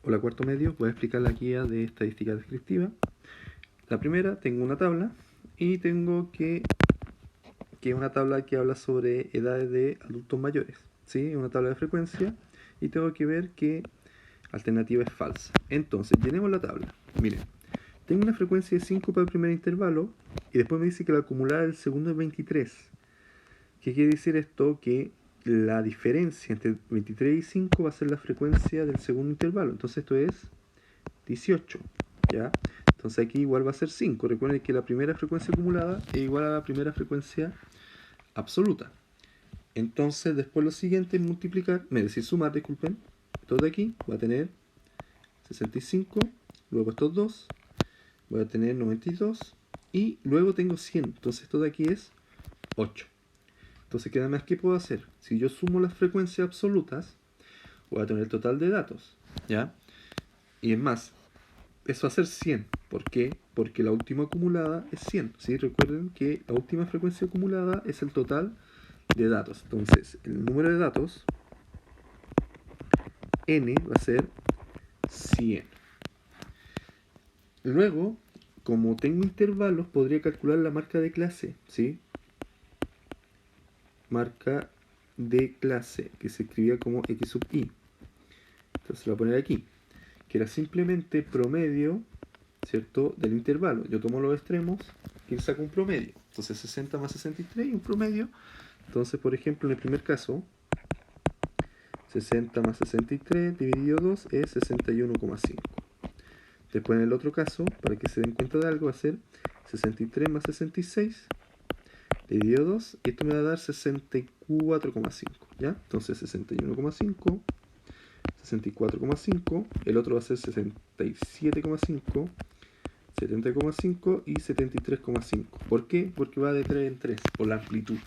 Hola cuarto medio, voy a explicar la guía de estadística descriptiva. La primera, tengo una tabla y tengo que es una tabla que habla sobre edades de adultos mayores, ¿sí? Una tabla de frecuencia y tengo que ver qué alternativa es falsa. Entonces, llenemos la tabla. Miren, tengo una frecuencia de 5 para el primer intervalo y después me dice que la acumulada del segundo es 23. ¿Qué quiere decir esto? Que la diferencia entre 23 y 5 va a ser la frecuencia del segundo intervalo. Entonces esto es 18, ¿ya? Entonces aquí igual va a ser 5. Recuerden que la primera frecuencia acumulada es igual a la primera frecuencia absoluta. Entonces después lo siguiente es multiplicar, es decir, sumar, disculpen. Esto de aquí va a tener 65, luego estos dos, voy a tener 92 y luego tengo 100. Entonces esto de aquí es 8. Entonces, ¿qué más que puedo hacer? Si yo sumo las frecuencias absolutas, voy a tener el total de datos, ¿ya? Y es más, eso va a ser 100. ¿Por qué? Porque la última acumulada es 100, ¿sí? Recuerden que la última frecuencia acumulada es el total de datos. Entonces, el número de datos, n, va a ser 100. Luego, como tengo intervalos, podría calcular la marca de clase, ¿sí? Marca de clase, que se escribía como x sub i. Entonces lo voy a poner aquí, que era simplemente promedio, ¿cierto?, del intervalo. Yo tomo los extremos y saco un promedio. Entonces 60 más 63 y un promedio. Entonces, por ejemplo, en el primer caso, 60 más 63 dividido 2 es 61,5. Después en el otro caso, para que se den cuenta de algo, va a ser 63 más 66 dividido 2, y esto me va a dar 64,5, ¿ya? Entonces 61,5, 64,5, el otro va a ser 67,5, 70,5 y 73,5. ¿Por qué? Porque va de 3 en 3, por la amplitud.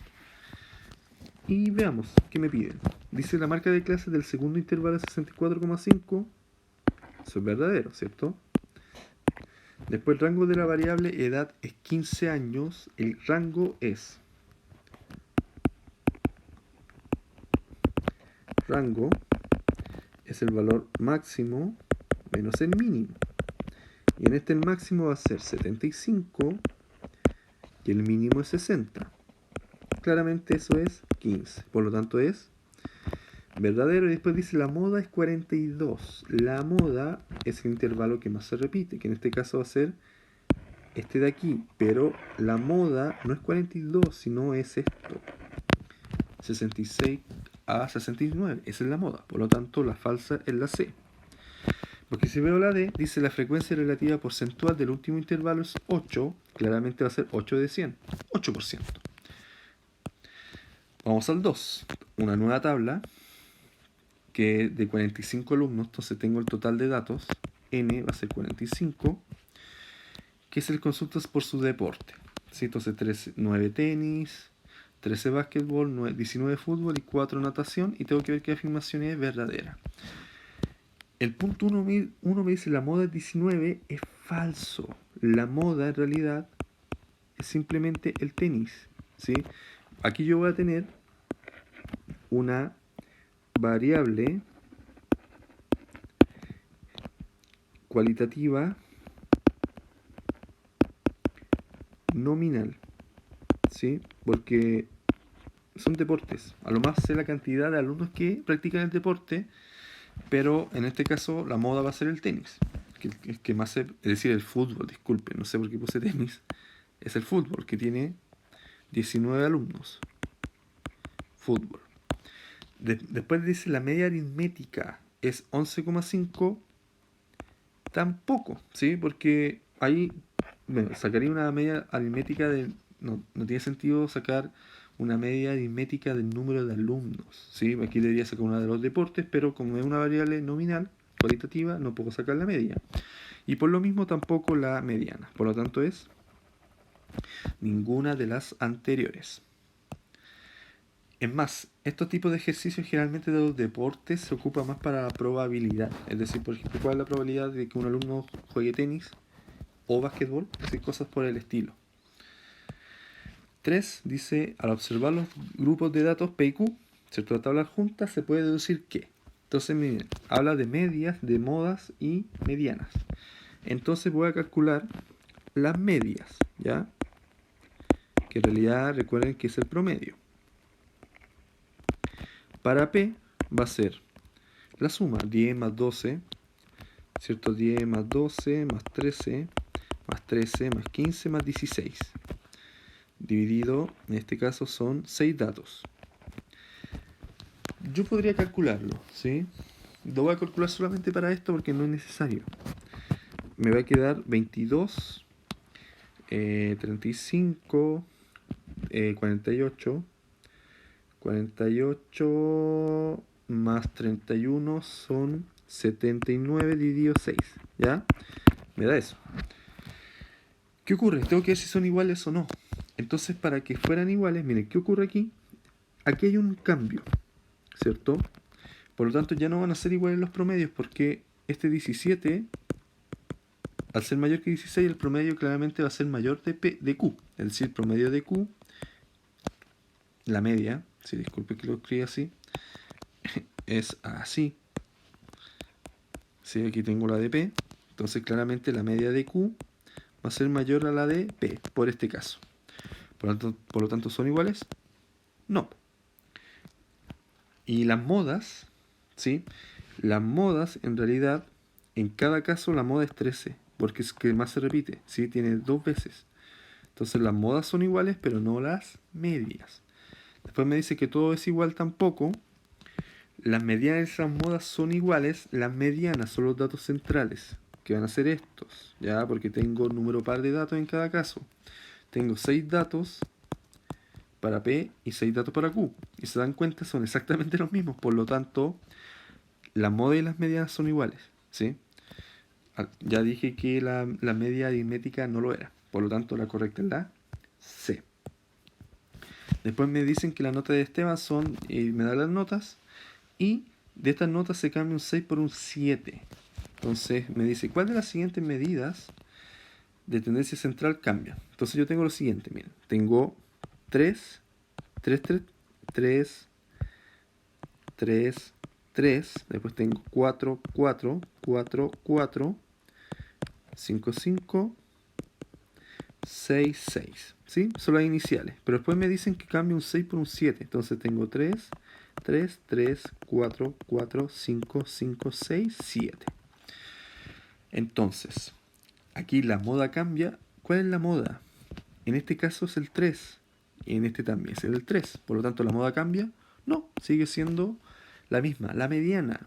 Y veamos, ¿qué me piden? Dice la marca de clase del segundo intervalo es 64,5. Eso es verdadero, ¿cierto? Después el rango de la variable edad es 15 años. El rango es el valor máximo menos el mínimo. Y en este el máximo va a ser 75 y el mínimo es 60. Claramente eso es 15. Por lo tanto es verdadero. Y después dice la moda es 42. La moda es el intervalo que más se repite, que en este caso va a ser este de aquí. Pero la moda no es 42, sino es esto. 66 a 69. Esa es la moda. Por lo tanto, la falsa es la C. Porque si veo la D, dice la frecuencia relativa porcentual del último intervalo es 8. Claramente va a ser 8 de 100. 8%. Vamos al 2. Una nueva tabla que es de 45 alumnos. Entonces tengo el total de datos. N va a ser 45. Que es el consultas por su deporte. ¿Sí? Entonces 9 tenis, 13 básquetbol, 19 fútbol y 4 natación. Y tengo que ver qué afirmación es verdadera. El punto 1 me dice la moda es 19, es falso. La moda en realidad es simplemente el tenis, ¿sí? Aquí yo voy a tener una variable cualitativa nominal, ¿sí? Porque son deportes. A lo más sé la cantidad de alumnos que practican el deporte, pero en este caso la moda va a ser el tenis. Que más sé, es decir, el fútbol, disculpen, no sé por qué puse tenis. Es el fútbol, que tiene 19 alumnos. Fútbol. Después dice la media aritmética es 11,5. Tampoco, ¿sí? Porque ahí, bueno, sacaría una media aritmética de... No tiene sentido sacar una media aritmética del número de alumnos, ¿sí? Aquí debería sacar una de los deportes, pero como es una variable nominal, cualitativa, no puedo sacar la media. Y por lo mismo tampoco la mediana. Por lo tanto es ninguna de las anteriores. Es más, estos tipos de ejercicios generalmente de los deportes se ocupa más para la probabilidad. Es decir, por ejemplo, ¿cuál es la probabilidad de que un alumno juegue tenis o básquetbol? Es decir, cosas por el estilo. 3 dice, al observar los grupos de datos P y Q, ¿cierto? La tabla junta se puede deducir que Entonces, miren, habla de medias, de modas y medianas. Entonces voy a calcular las medias, ¿ya? Que en realidad recuerden que es el promedio. Para P va a ser la suma, 10 más 12, ¿cierto? 10 más 12 más 13 más 13 más 15 más 16. Dividido, en este caso son 6 datos. Yo podría calcularlo, ¿sí? Lo voy a calcular solamente para esto porque no es necesario. Me va a quedar 22, 35, 48. 48 más 31 son 79 dividido 6, ¿ya? Me da eso. ¿Qué ocurre? Tengo que ver si son iguales o no. Entonces, para que fueran iguales, miren, ¿qué ocurre aquí? Aquí hay un cambio, ¿cierto? Por lo tanto, ya no van a ser iguales los promedios, porque este 17, al ser mayor que 16, el promedio claramente va a ser mayor de Q. Es decir, el promedio de Q, la media, si disculpe que lo escriba así, es así. Sí, aquí tengo la de P. Entonces, claramente la media de Q va a ser mayor a la de P, por este caso. Por lo tanto, ¿son iguales? No. Y las modas, ¿sí? Las modas, en realidad, en cada caso la moda es 13, porque es que más se repite, ¿sí? Tiene 2 veces. Entonces las modas son iguales, pero no las medias. Después me dice que todo es igual tampoco. Las medianas y las modas son iguales. Las medianas son los datos centrales, que van a ser estos, ¿ya? Porque tengo número par de datos en cada caso. Tengo 6 datos para P y 6 datos para Q. Y se dan cuenta, son exactamente los mismos. Por lo tanto, las modas y las medianas son iguales, ¿sí? Ya dije que la media aritmética no lo era. Por lo tanto, la correcta es la C. Después me dicen que las notas de Esteban son, me dan las notas, y de estas notas se cambia un 6 por un 7. Entonces me dice, ¿cuál de las siguientes medidas de tendencia central cambia? Entonces yo tengo lo siguiente, miren, tengo 3, 3, 3, 3, 3, 3, después tengo 4, 4, 4, 4, 5, 5, 6, 6, ¿sí? Son las iniciales, pero después me dicen que cambia un 6 por un 7, entonces tengo 3, 3, 3, 4, 4, 5, 5, 6, 7. Entonces, aquí la moda cambia. ¿Cuál es la moda? En este caso es el 3. Y en este también es el 3. Por lo tanto, ¿la moda cambia? No, sigue siendo la misma. La mediana.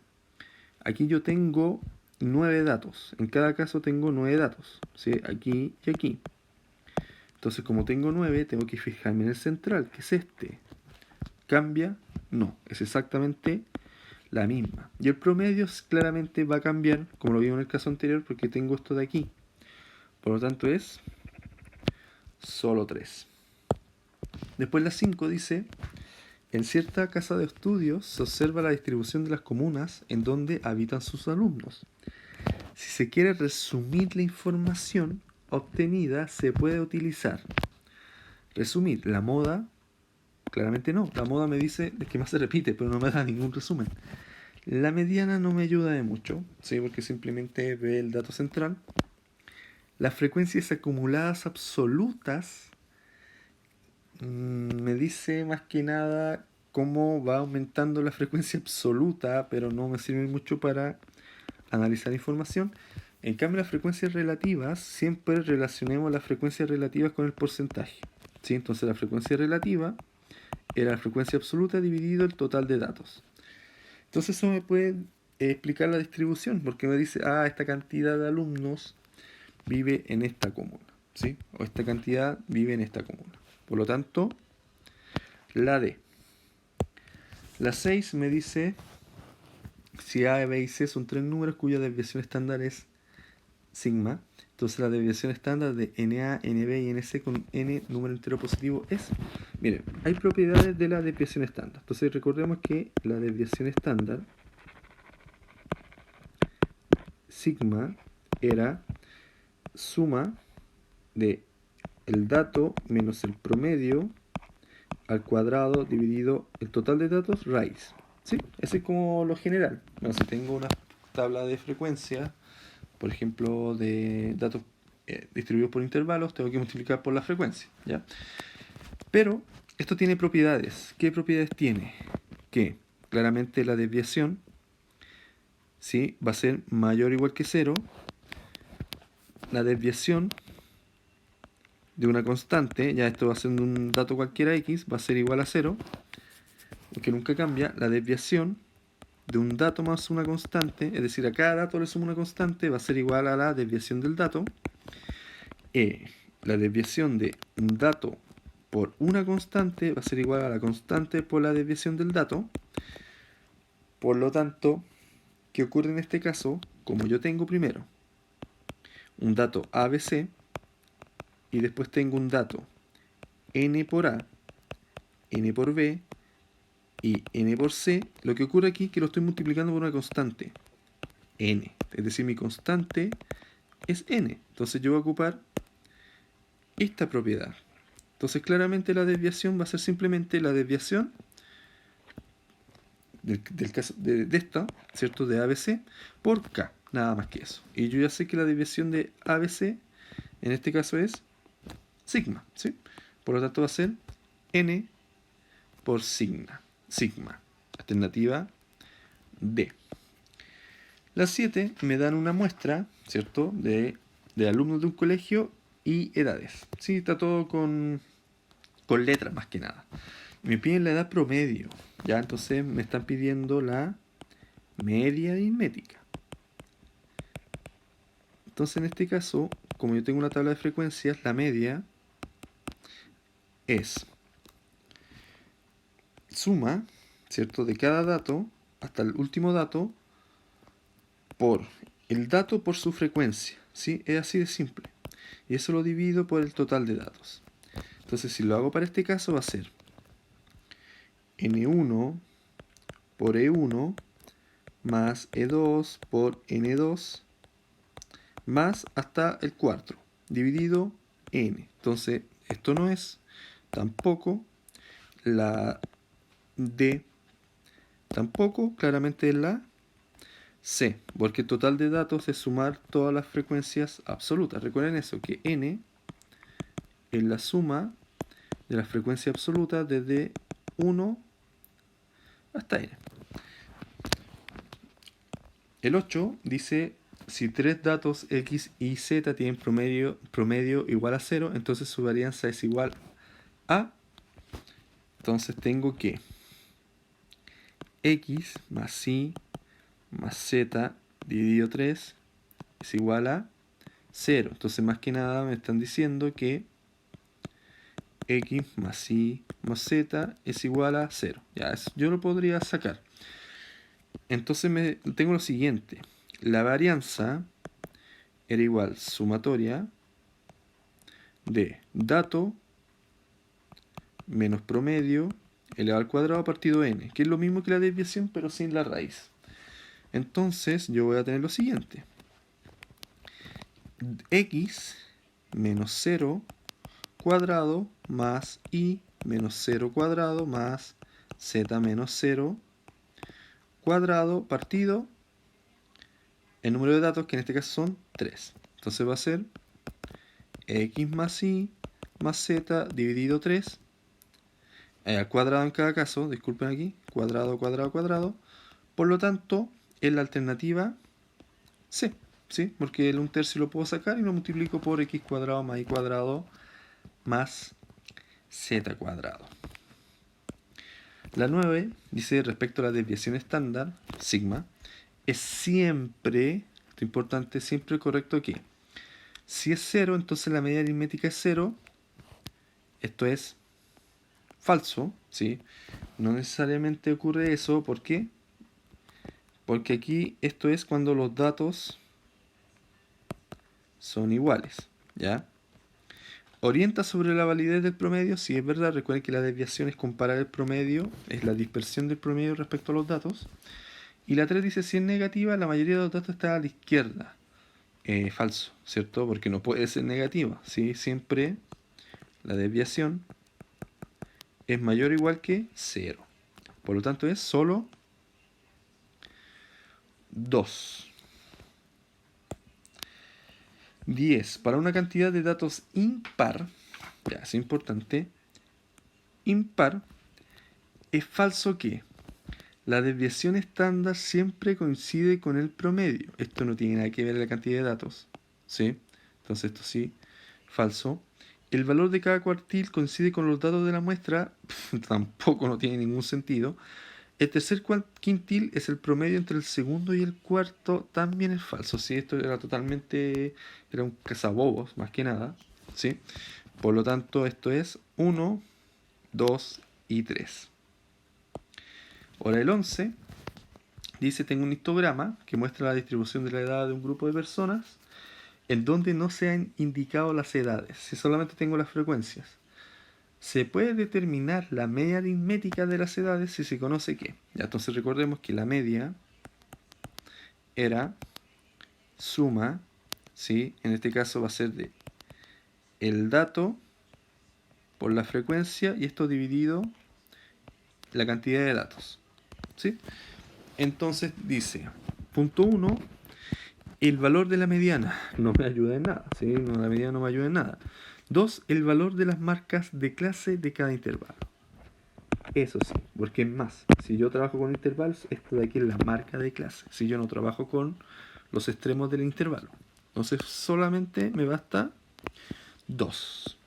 Aquí yo tengo 9 datos. En cada caso tengo 9 datos, ¿sí? Aquí y aquí. Entonces, como tengo 9, tengo que fijarme en el central, que es este. ¿Cambia? No, es exactamente la misma. Y el promedio claramente va a cambiar, como lo vimos en el caso anterior, porque tengo esto de aquí. Por lo tanto es solo 3. Después la 5 dice, en cierta casa de estudios se observa la distribución de las comunas en donde habitan sus alumnos. Si se quiere resumir la información obtenida, se puede utilizar. Resumir, la moda, claramente no. La moda me dice que más se repite, pero no me da ningún resumen. La mediana no me ayuda de mucho, ¿sí? Porque simplemente ve el dato central. Las frecuencias acumuladas absolutas me dice más que nada cómo va aumentando la frecuencia absoluta, pero no me sirve mucho para analizar información. En cambio, las frecuencias relativas, siempre relacionemos las frecuencias relativas con el porcentaje, ¿sí? Entonces la frecuencia relativa era la frecuencia absoluta dividido el total de datos. Entonces eso me puede explicar la distribución, porque me dice, esta cantidad de alumnos vive en esta comuna, ¿sí? O esta cantidad vive en esta comuna. Por lo tanto, la D. La 6 me dice si A, B y C son 3 números cuya desviación estándar es sigma. Entonces la desviación estándar de NA, NB y NC con N número entero positivo es... Miren, hay propiedades de la desviación estándar. Entonces recordemos que la desviación estándar sigma era suma de el dato menos el promedio al cuadrado dividido el total de datos raíz, ¿Sí? Ese es como lo general. Bueno, si tengo una tabla de frecuencia, por ejemplo, de datos distribuidos por intervalos, tengo que multiplicar por la frecuencia, ¿ya? Pero esto tiene propiedades. ¿Qué propiedades tiene? Que claramente la desviación, ¿sí?, va a ser mayor o igual que 0. La desviación de una constante, ya esto va a ser un dato cualquiera x, va a ser igual a 0, porque nunca cambia. La desviación de un dato más una constante, es decir, a cada dato le sumo una constante, va a ser igual a la desviación del dato. La desviación de un dato por una constante va a ser igual a la constante por la desviación del dato. Por lo tanto, ¿qué ocurre en este caso? Como yo tengo primero un dato ABC y después tengo un dato n por A, n por B y n por C, lo que ocurre aquí es que lo estoy multiplicando por una constante, n. Es decir, mi constante es n. Entonces yo voy a ocupar esta propiedad. Entonces claramente la desviación va a ser simplemente la desviación del caso de esta, ¿cierto?, de ABC por K, nada más que eso. Y yo ya sé que la desviación de ABC en este caso es sigma, ¿sí? Por lo tanto va a ser n por sigma. Alternativa D. Las 7 me dan una muestra, ¿cierto?, de alumnos de un colegio y edades. Sí, está todo con letras más que nada. Me piden la edad promedio, ¿ya? Entonces me están pidiendo la media aritmética. Entonces en este caso, como yo tengo una tabla de frecuencias, la media es suma, ¿cierto?, de cada dato hasta el último dato por el dato por su frecuencia, ¿sí? Es así de simple. Y eso lo divido por el total de datos. Entonces si lo hago para este caso va a ser N1 por E1 más E2 por N2 más hasta el cuarto, dividido N. Entonces esto no es tampoco la D, tampoco claramente es la C, porque el total de datos es sumar todas las frecuencias absolutas. Recuerden eso, que N es la suma de las frecuencias absolutas desde 1 hasta N. El 8 dice, si tres datos X y Z tienen promedio igual a 0, entonces su varianza es igual a... Entonces tengo que X más Y más Z dividido 3 es igual a 0. Entonces más que nada me están diciendo que X más Y más Z es igual a 0. Ya, yo lo podría sacar. Entonces tengo lo siguiente. La varianza era igual sumatoria de dato menos promedio elevado al cuadrado partido n, que es lo mismo que la desviación pero sin la raíz. Entonces yo voy a tener lo siguiente. X menos 0 cuadrado más y menos 0 cuadrado más z menos 0 cuadrado partido el número de datos, que en este caso son 3. Entonces va a ser x más y más z dividido 3 al cuadrado en cada caso, disculpen aquí, cuadrado, cuadrado, cuadrado. Por lo tanto, es la alternativa C, ¿sí? Porque el 1/3 lo puedo sacar y lo multiplico por x cuadrado más y cuadrado más z cuadrado. La 9 dice, respecto a la desviación estándar, sigma, es siempre, esto es importante, siempre correcto que si es 0, entonces la media aritmética es 0. Esto es falso, ¿sí? No necesariamente ocurre eso. ¿Por qué? Porque aquí esto es cuando los datos son iguales, ¿ya? Orienta sobre la validez del promedio. Si es verdad, recuerden que la desviación es comparar el promedio, es la dispersión del promedio respecto a los datos. Y la 3 dice, si es negativa, la mayoría de los datos está a la izquierda. Falso, ¿cierto? Porque no puede ser negativa, ¿sí? Siempre la desviación es mayor o igual que 0. Por lo tanto es solo 2. 10. Para una cantidad de datos impar, ya es importante, impar, es falso que la desviación estándar siempre coincide con el promedio. Esto no tiene nada que ver con la cantidad de datos, ¿sí? Entonces esto sí, falso. El valor de cada cuartil coincide con los datos de la muestra, tampoco no tiene ningún sentido. El tercer quintil es el promedio entre el segundo y el cuarto, también es falso, ¿sí? Esto era un cazabobos, más que nada, ¿sí? Por lo tanto, esto es 1, 2 y 3. Ahora el 11 dice, tengo un histograma que muestra la distribución de la edad de un grupo de personas en donde no se han indicado las edades, si solamente tengo las frecuencias. Se puede determinar la media aritmética de las edades si se conoce qué. Ya, entonces recordemos que la media era suma, ¿sí? En este caso va a ser de el dato por la frecuencia y esto dividido la cantidad de datos, ¿sí? Entonces dice, punto 1, el valor de la mediana no me ayuda en nada, ¿sí? La mediana no me ayuda en nada. 2, el valor de las marcas de clase de cada intervalo. Eso sí, porque es más, si yo trabajo con intervalos, esto de aquí es la marca de clase. Si yo no trabajo con los extremos del intervalo. Entonces solamente me basta 2.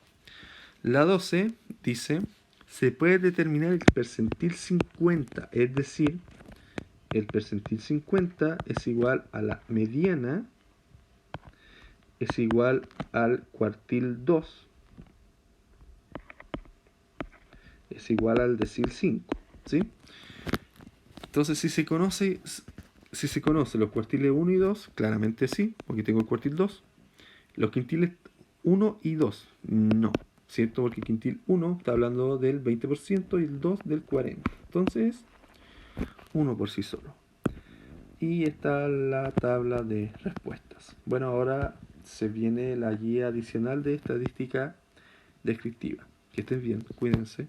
La 12 dice, se puede determinar el percentil 50, es decir, el percentil 50 es igual a la mediana, es igual al cuartil 2, es igual al decil 5, ¿sí? Entonces si se conoce los cuartiles 1 y 2, claramente sí, porque tengo el cuartil 2. Los quintiles 1 y 2, no, ¿cierto? Porque el quintil 1 está hablando del 20% y el 2 del 40%. Entonces, 1 por sí solo. Y está la tabla de respuestas. Bueno, ahora se viene la guía adicional de estadística descriptiva. Que estén bien, cuídense.